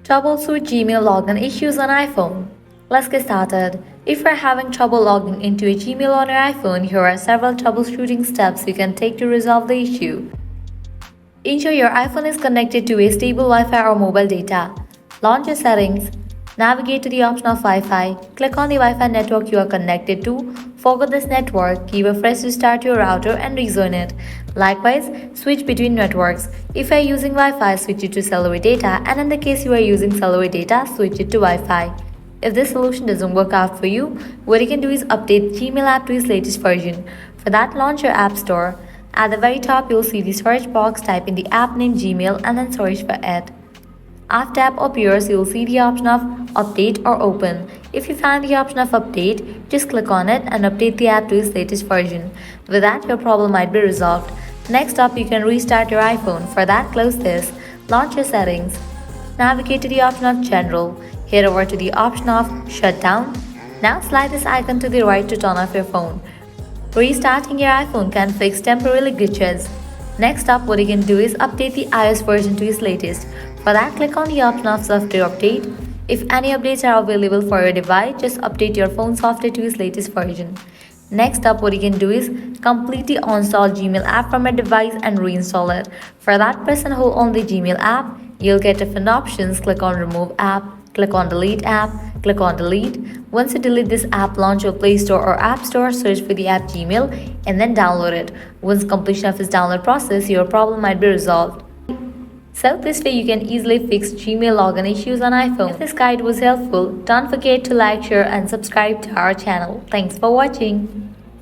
Troubleshoot Gmail login issues on iPhone. Let's get started. If you're having trouble logging into a Gmail on your iPhone, here are several troubleshooting steps you can take to resolve the issue. Ensure your iPhone is connected to a stable Wi-Fi or mobile data. Launch your settings. Navigate to the option of Wi-Fi. Click on the Wi-Fi network you are connected to. Forget this network. Give a fresh restart to your router and rejoin it. Likewise, switch between networks. If you are using Wi-Fi, switch it to cellular data, and in the case you are using cellular data, switch it to Wi-Fi. If this solution doesn't work out for you, what you can do is update Gmail app to its latest version. For that, launch your App Store. At the very top, you'll see the search box. Type in the app name Gmail and then search for it. After app appears, you'll see the option of Update or Open. If you find the option of Update, just click on it and update the app to its latest version. With that, your problem might be resolved. Next up, you can restart your iPhone. For that, close this. Launch your settings. Navigate to the option of General. Head over to the option of Shutdown. Now slide this icon to the right to turn off your phone. Restarting your iPhone can fix temporary glitches. Next up, what you can do is update the iOS version to its latest. For that, click on the option of Software Update. If any updates are available for your device, just update your phone software to its latest version. Next up, what you can do is completely uninstall Gmail app from your device and reinstall it. For that, press and hold on the Gmail app. You'll get different options. Click on Remove App. Click on Delete App. Click on Delete. Once you delete this app, launch your Play Store or App Store, search for the app Gmail, and then download it. Once completion of this download process, your problem might be resolved. So this way you can easily fix Gmail login issues on iPhone. If this guide was helpful, don't forget to like, share and subscribe to our channel. Thanks for watching.